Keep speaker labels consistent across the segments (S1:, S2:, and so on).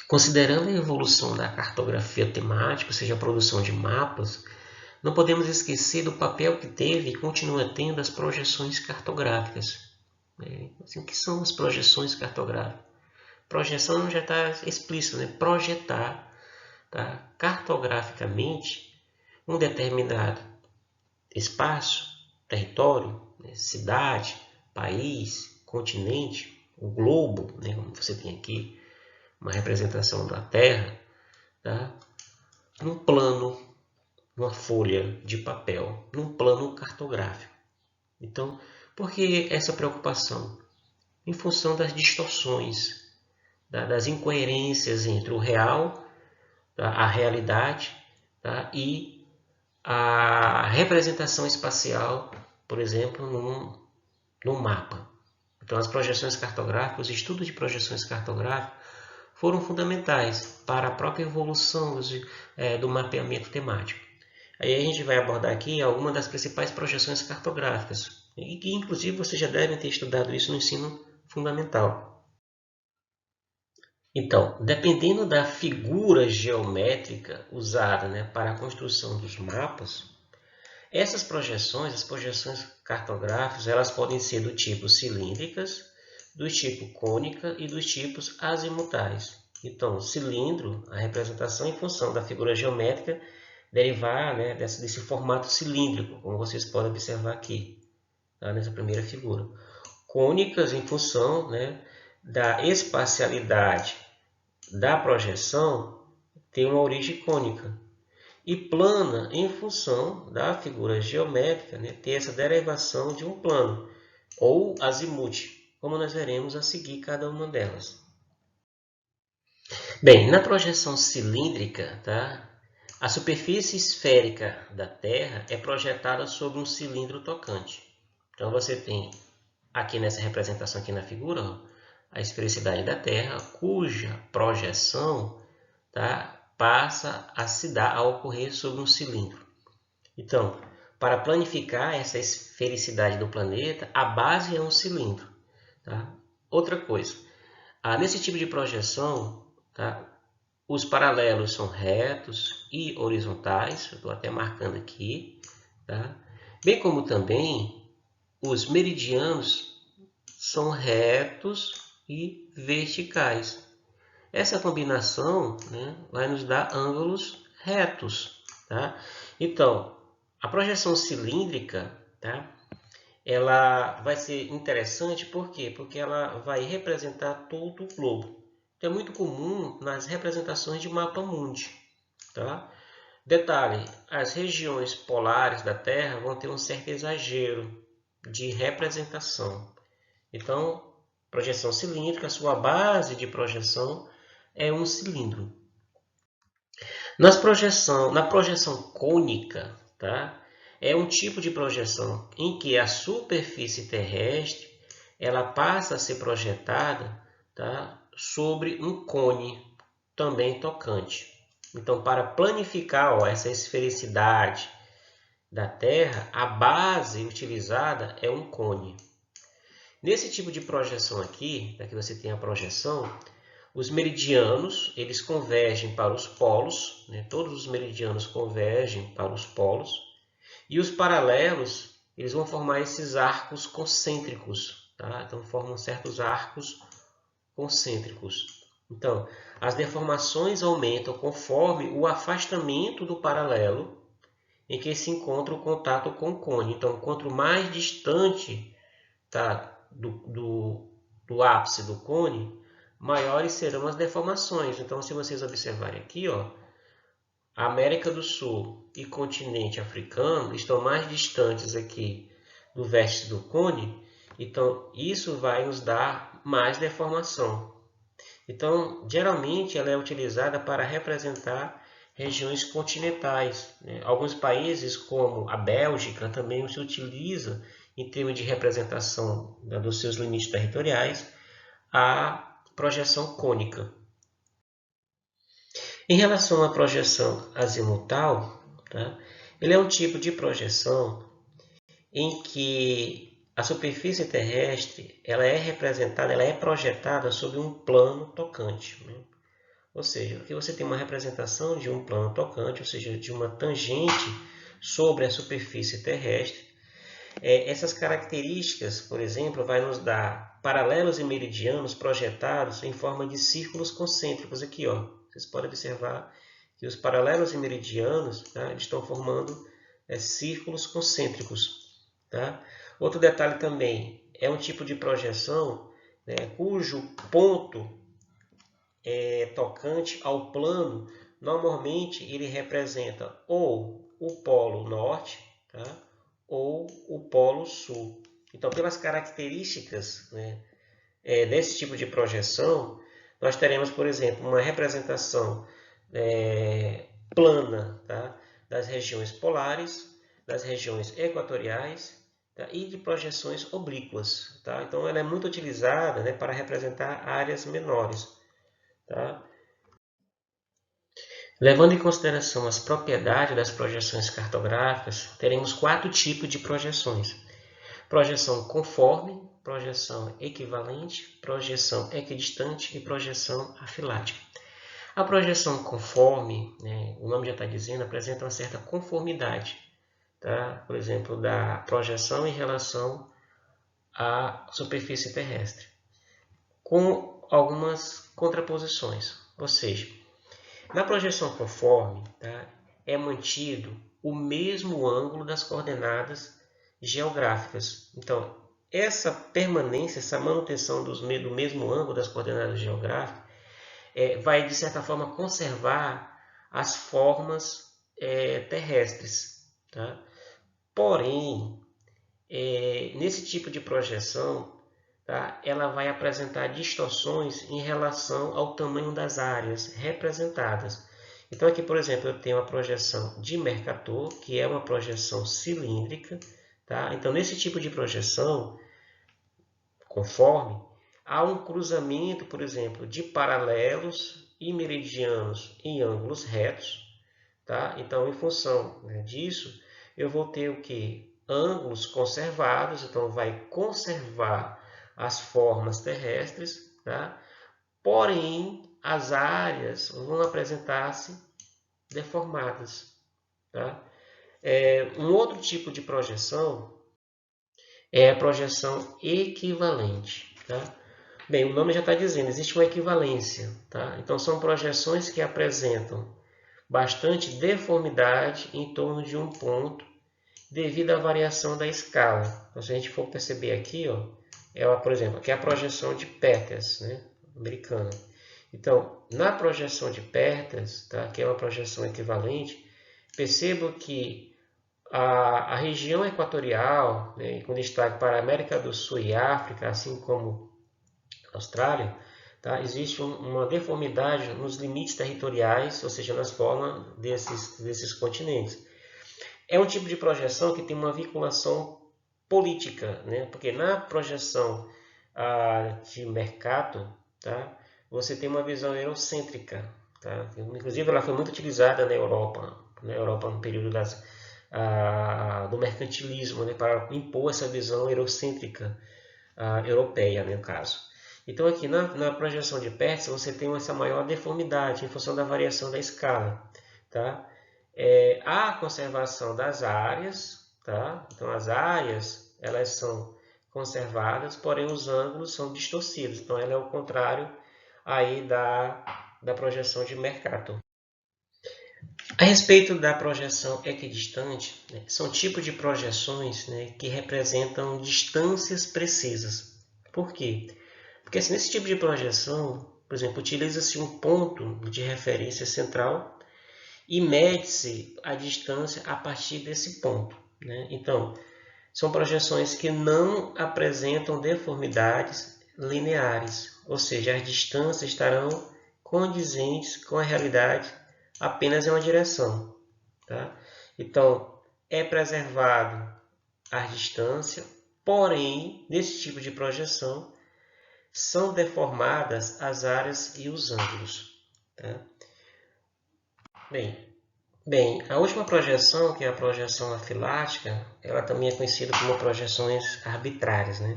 S1: considerando a evolução da cartografia temática, ou seja, a produção de mapas, não podemos esquecer do papel que teve e continua tendo as projeções cartográficas. Assim, o que são as projeções cartográficas? Projeção já está explícito, né? Projetar, tá? Cartograficamente um determinado espaço, território, né? Cidade, país, continente, o globo, né? Como você tem aqui, uma representação da Terra, tá? Num plano, numa folha de papel, num plano cartográfico. Então, por que essa preocupação? Em função das distorções, das incoerências entre o real, a realidade, tá? E a representação espacial, por exemplo, num mapa. Então, as projeções cartográficas, os estudos de projeções cartográficas foram fundamentais para a própria evolução do mapeamento temático. Aí a gente vai abordar aqui algumas das principais projeções cartográficas, e que inclusive vocês já devem ter estudado isso no ensino fundamental. Então, dependendo da figura geométrica usada, né, para a construção dos mapas, essas projeções, as projeções cartográficas, elas podem ser do tipo cilíndricas, do tipo cônica e dos tipos azimutais. Então, cilindro, a representação em função da figura geométrica derivar, né, desse formato cilíndrico, como vocês podem observar aqui, tá, nessa primeira figura. Cônicas em função, né, da espacialidade da projeção ter uma origem cônica. E plana em função da figura geométrica, né, ter essa derivação de um plano, ou azimute, como nós veremos a seguir cada uma delas. Bem, na projeção cilíndrica, tá, a superfície esférica da Terra é projetada sobre um cilindro tocante. Então você tem aqui nessa representação aqui na figura, ó, a esfericidade da Terra, cuja projeção, tá, passa a se dar, a ocorrer sobre um cilindro. Então, para planificar essa esfericidade do planeta, a base é um cilindro. Tá? Outra coisa, nesse tipo de projeção, tá, os paralelos são retos e horizontais, eu estou até marcando aqui, tá? Bem como também os meridianos são retos e verticais. Essa combinação, né, vai nos dar ângulos retos. Tá? Então, a projeção cilíndrica, tá, ela vai ser interessante, por quê? Porque ela vai representar todo o globo. Então, é muito comum nas representações de mapa mundi. Tá? Detalhe, as regiões polares da Terra vão ter um certo exagero de representação. Então, projeção cilíndrica, sua base de projeção é um cilindro. Na projeção cônica, tá? É um tipo de projeção em que a superfície terrestre ela passa a ser projetada, tá, sobre um cone também tocante. Então, para planificar, ó, essa esfericidade da Terra, a base utilizada é um cone. Nesse tipo de projeção aqui, aqui você tem a projeção, os meridianos eles convergem para os polos, né? Todos os meridianos convergem para os polos, e os paralelos eles vão formar esses arcos concêntricos, tá? Então formam certos arcos concêntricos. Então, as deformações aumentam conforme o afastamento do paralelo em que se encontra o contato com o cone. Então, quanto mais distante, tá, do ápice do cone, maiores serão as deformações. Então, se vocês observarem aqui, ó, a América do Sul e continente africano estão mais distantes aqui do vértice do cone, então isso vai nos dar mais deformação. Então, geralmente ela é utilizada para representar regiões continentais, né? Alguns países, como a Bélgica, também se utiliza, em termos de representação, né, dos seus limites territoriais, a projeção cônica. Em relação à projeção azimutal, tá? Ele é um tipo de projeção em que a superfície terrestre ela é representada, ela é projetada sobre um plano tocante, né? Ou seja, aqui você tem uma representação de um plano tocante, ou seja, de uma tangente sobre a superfície terrestre. Essas características, por exemplo, vai nos dar paralelos e meridianos projetados em forma de círculos concêntricos aqui, ó. Vocês podem observar que os paralelos e meridianos, tá, eles estão formando círculos concêntricos. Tá? Outro detalhe também, é um tipo de projeção, né, cujo ponto tocante ao plano, normalmente ele representa ou o polo norte, tá, ou o polo sul. Então, pelas características, né, desse tipo de projeção, nós teremos, por exemplo, uma representação plana, tá, das regiões polares, das regiões equatoriais, tá, e de projeções oblíquas. Tá? Então, ela é muito utilizada, né, para representar áreas menores. Tá? Levando em consideração as propriedades das projeções cartográficas, teremos 4 tipos de projeções. Projeção conforme, projeção equivalente, projeção equidistante e projeção afilática. A projeção conforme, né, o nome já está dizendo, apresenta uma certa conformidade. Tá? Por exemplo, da projeção em relação à superfície terrestre, com algumas contraposições. Ou seja, na projeção conforme, tá, é mantido o mesmo ângulo das coordenadas geográficas. Então, essa permanência, essa manutenção do mesmo ângulo das coordenadas geográficas vai, de certa forma, conservar as formas terrestres. Tá? Porém, nesse tipo de projeção, tá, ela vai apresentar distorções em relação ao tamanho das áreas representadas. Então, aqui, por exemplo, eu tenho a projeção de Mercator, que é uma projeção cilíndrica. Tá? Então, nesse tipo de projeção, conforme, há um cruzamento, por exemplo, de paralelos e meridianos em ângulos retos. Tá? Então, em função, né, disso, eu vou ter o que? Ângulos conservados, então vai conservar as formas terrestres, tá? Porém, as áreas vão apresentar-se deformadas. Tá? Um outro tipo de projeção é a projeção equivalente. Tá? Bem, o nome já está dizendo, existe uma equivalência. Tá? Então, são projeções que apresentam bastante deformidade em torno de um ponto devido à variação da escala. Então, se a gente for perceber aqui, ó, por exemplo, aqui é a projeção de Peters, né, americana. Então, na projeção de Peters, tá, que é uma projeção equivalente, percebo que a região equatorial, né, com destaque para a América do Sul e África, assim como a Austrália, tá, existe uma deformidade nos limites territoriais, ou seja, nas formas desses continentes. É um tipo de projeção que tem uma vinculação política, né? Porque na projeção de Mercator, tá, você tem uma visão eurocêntrica. Tá? Inclusive, ela foi muito utilizada na Europa no período do mercantilismo, né, para impor essa visão eurocêntrica europeia, no caso. Então, aqui na projeção de Peters, você tem essa maior deformidade em função da variação da escala. Tá? Há a conservação das áreas, tá? Então as áreas elas são conservadas, porém os ângulos são distorcidos. Então ela é o contrário aí da projeção de Mercator. A respeito da projeção equidistante, né, são tipos de projeções, né, que representam distâncias precisas. Por quê? Porque assim, nesse tipo de projeção, por exemplo, utiliza-se um ponto de referência central e mede-se a distância a partir desse ponto. Né? Então, são projeções que não apresentam deformidades lineares, ou seja, as distâncias estarão condizentes com a realidade apenas em uma direção. Tá? Então, é preservado a distância, porém, nesse tipo de projeção, são deformadas as áreas e os ângulos. Tá? Bem, a última projeção, que é a projeção afilática, ela também é conhecida como projeções arbitrárias. Né?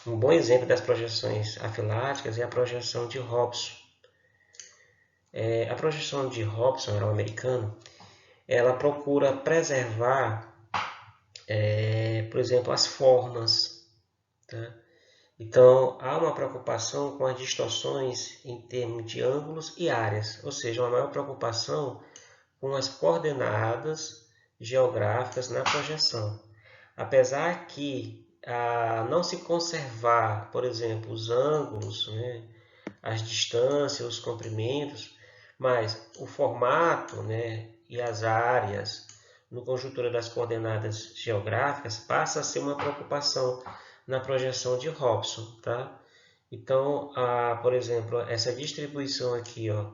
S1: Um bom exemplo das projeções afiláticas é a projeção de Robson. A projeção de Hobson, era um americano, ela procura preservar, por exemplo, as formas, tá? Então, há uma preocupação com as distorções em termos de ângulos e áreas, ou seja, uma maior preocupação com as coordenadas geográficas na projeção. Apesar que não se conservar, por exemplo, os ângulos, né, as distâncias, os comprimentos, mas o formato, né, e as áreas no conjuntura das coordenadas geográficas passa a ser uma preocupação na projeção de Hobson, tá? Então, por exemplo, essa distribuição aqui, ó,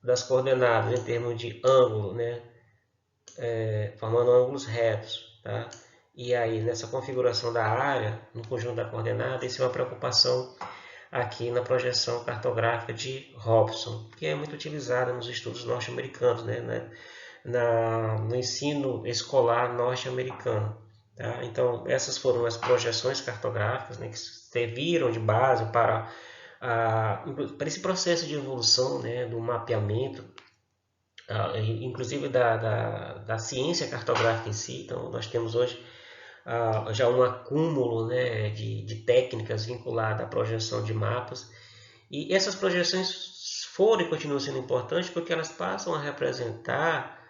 S1: das coordenadas em termos de ângulo, né, formando ângulos retos, tá? E aí, nessa configuração da área, no conjunto da coordenada, isso é uma preocupação aqui na projeção cartográfica de Hobson, que é muito utilizada nos estudos norte-americanos, né? No ensino escolar norte-americano. Tá? Então, essas foram as projeções cartográficas, né, que serviram de base para esse processo de evolução, né, do mapeamento, inclusive da ciência cartográfica em si. Então, nós temos hoje já um acúmulo, né, de técnicas vinculadas à projeção de mapas. E essas projeções foram e continuam sendo importantes porque elas passam a representar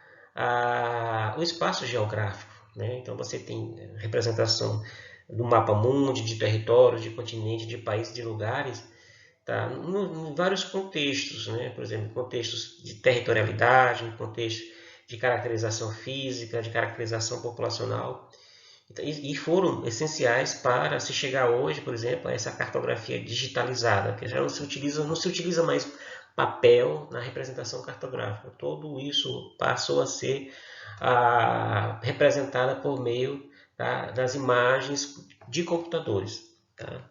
S1: o espaço geográfico, né? Então você tem representação do mapa mundi, de territórios, de continentes, de países, de lugares, tá? Em vários contextos, né? Por exemplo, contextos de territorialidade, em contexto de caracterização física, de caracterização populacional. E foram essenciais para se chegar hoje, por exemplo, a essa cartografia digitalizada, que já não se utiliza mais papel na representação cartográfica. Tudo isso passou a ser representada por meio, tá, das imagens de computadores. Tá?